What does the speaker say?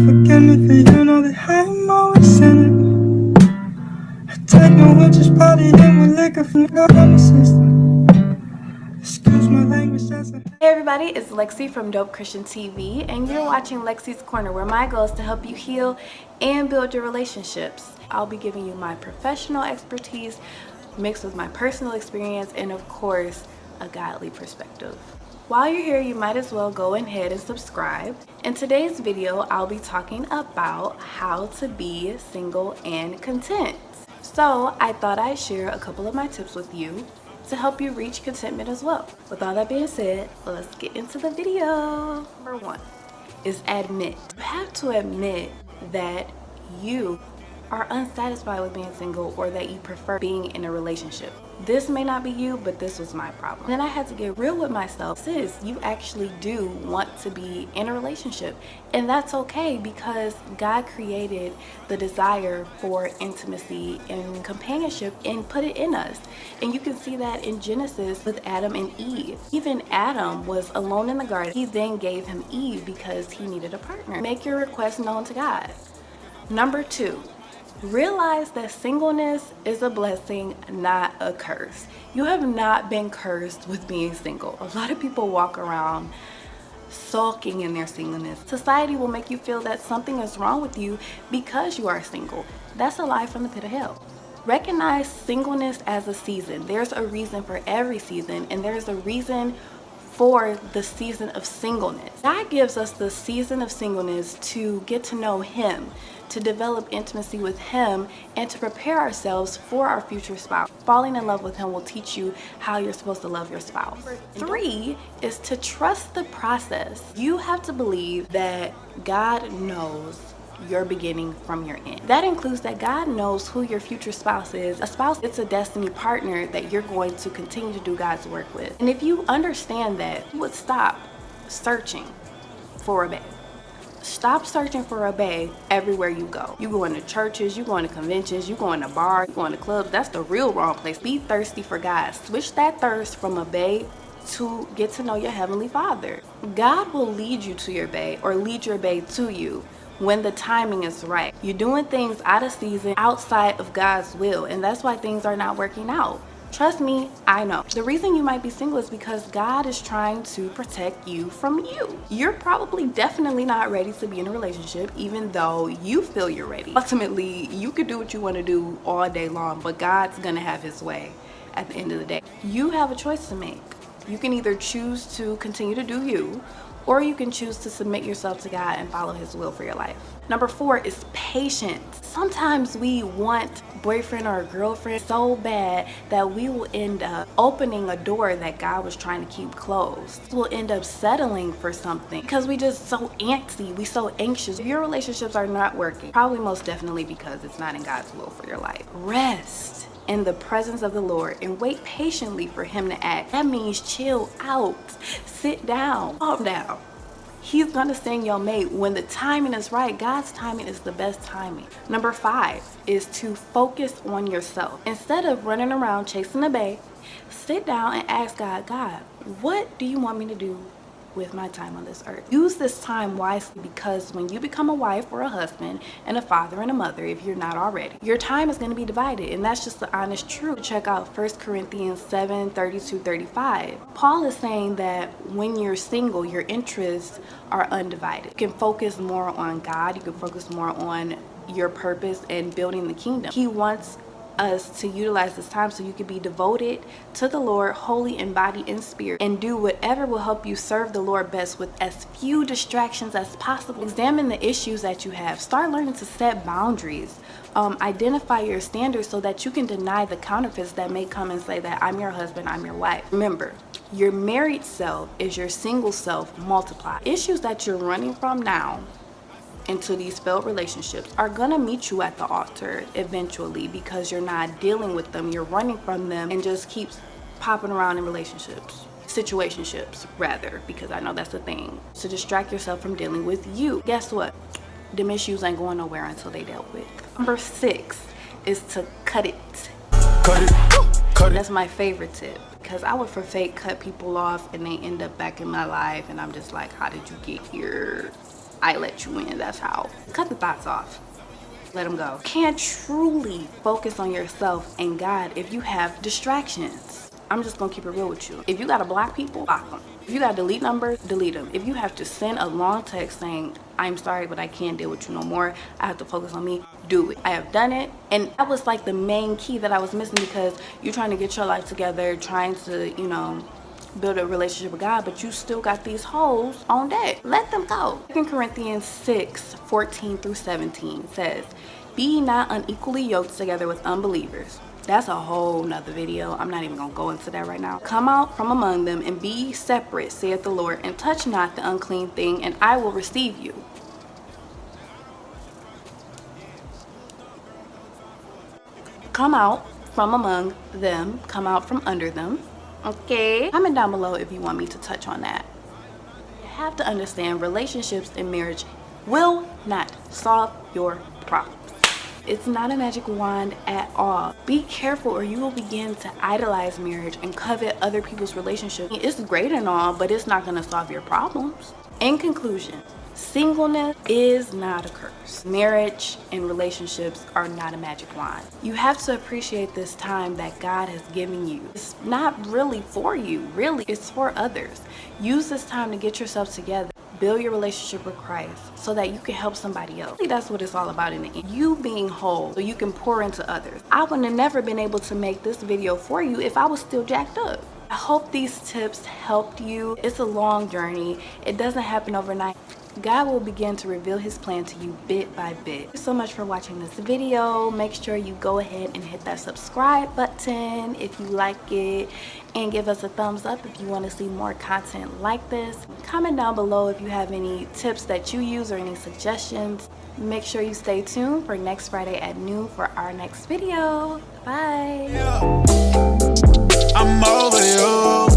forgive me for you know that I'm always in it. I take no just body in with liquor from the government system. Excuse my language, that's a... Hey everybody, it's Lexi from Dope Christian TV, and you're watching Lexi's Corner, where my goal is to help you heal and build your relationships. I'll be giving you my professional expertise mixed with my personal experience and of course a godly perspective. While you're here, you might as well go ahead and subscribe. In today's video, I'll be talking about how to be single and content. So I thought I'd share a couple of my tips with you to help you reach contentment as well. With all that being said, let's get into the video. Number one is admit. You have to admit that you are unsatisfied with being single or that you prefer being in a relationship. This may not be you, but this was my problem. Then I had to get real with myself. Sis, you actually do want to be in a relationship, and that's okay because God created the desire for intimacy and companionship and put it in us. And you can see that in Genesis with Adam and Eve. Even Adam was alone in the garden. He then gave him Eve because he needed a partner. Make your request known to God. Number two, realize that singleness is a blessing, not a curse. You have not been cursed with being single. A lot of people walk around sulking in their singleness. Society will make you feel that something is wrong with you because you are single. That's a lie from the pit of hell. Recognize singleness as a season. There's a reason for every season, and there's a reason for the season of singleness. God gives us the season of singleness to get to know Him, to develop intimacy with Him, and to prepare ourselves for our future spouse. Falling in love with Him will teach you how you're supposed to love your spouse. Number three is to trust the process. You have to believe that God knows your beginning from your end. That includes that God knows who your future spouse is. A spouse, it's a destiny partner that you're going to continue to do God's work with. And if you understand that, you would stop searching for a bae. Stop searching for a bae everywhere you go. You going to churches, you going to conventions, you going to bars, you going to clubs. That's the real wrong place. Be thirsty for God. Switch that thirst from a bae to get to know your Heavenly Father. God will lead you to your bae or lead your bae to you when the timing is right. You're doing things out of season, outside of God's will, and that's why things are not working out. Trust me, I know. The reason you might be single is because God is trying to protect you from you. You're probably definitely not ready to be in a relationship, even though you feel you're ready. Ultimately, you could do what you want to do all day long, but God's gonna have His way at the end of the day. You have a choice to make. You can either choose to continue to do you, or you can choose to submit yourself to God and follow His will for your life. Number four is patience. Sometimes we want boyfriend or a girlfriend so bad that we will end up opening a door that God was trying to keep closed. We'll end up settling for something because we just so antsy, we so anxious. If your relationships are not working, probably most definitely because it's not in God's will for your life. Rest in the presence of the Lord and wait patiently for Him to act. That means chill out, sit down, calm down. He's gonna send your mate when the timing is right. God's timing is the best timing. Number five is to focus on yourself. Instead of running around chasing a bae, sit down and ask God, God, what do you want me to do with my time on this earth? Use this time wisely, because when you become a wife or a husband and a father and a mother, if you're not already, your time is going to be divided, and that's just the honest truth. Check out 1 Corinthians 7:32-35. Paul is saying that when you're single, your interests are undivided. You can focus more on God, you can focus more on your purpose and building the kingdom. He wants us to utilize this time so you can be devoted to the Lord, holy in body and spirit, and do whatever will help you serve the Lord best with as few distractions as possible. Examine the issues that you have. Start learning to set boundaries. Identify your standards so that you can deny the counterfeits that may come and say that I'm your husband, I'm your wife. Remember, your married self is your single self multiplied. Issues that you're running from now into these failed relationships are gonna meet you at the altar eventually, because you're not dealing with them, you're running from them, and just keeps popping around in situationships rather, because I know that's the thing, to distract yourself from dealing with you. Guess what? Them issues ain't going nowhere until they dealt with. Number six is to cut it. That's my favorite tip, because I would for fake cut people off and they end up back in my life and I'm just like, how did you get here? I let you in. That's how. Cut the thoughts off. Let them go. Can't truly focus on yourself and God if you have distractions. I'm just gonna keep it real with you. If you gotta block people, block them. If you gotta delete numbers, delete them. If you have to send a long text saying, I'm sorry, but I can't deal with you no more, I have to focus on me, do it. I have done it. And that was like the main key that I was missing, because you're trying to get your life together, trying to, you know, build a relationship with God, but you still got these hoes on deck. Let them go. 2 Corinthians 6:14-17 says, be ye not unequally yoked together with unbelievers. That's a whole nother video. I'm not even gonna go into that right now. Come out from among them and be ye separate, saith the Lord, and touch not the unclean thing, and I will receive you. Come out from among them, come out from under them. Okay, comment down below if you want me to touch on that. You have to understand, relationships and marriage will not solve your problems. It's not a magic wand at all. Be careful or you will begin to idolize marriage and covet other people's relationships. It's great and all, but it's not gonna solve your problems. In conclusion, singleness is not a curse. Marriage and relationships are not a magic wand. You have to appreciate this time that God has given you. It's not really for you, really. It's for others. Use this time to get yourself together. Build your relationship with Christ so that you can help somebody else. That's what it's all about in the end. You being whole so you can pour into others. I would have never been able to make this video for you if I was still jacked up. I hope these tips helped you. It's a long journey. It doesn't happen overnight. God will begin to reveal his plan to you bit by bit. Thank you so much for watching this video. Make sure you go ahead and hit that subscribe button if you like it, and give us a thumbs up if you want to see more content like this. Comment down below if you have any tips that you use or any suggestions. Make sure you stay tuned for next Friday at noon for our next video. Bye. I'm over you.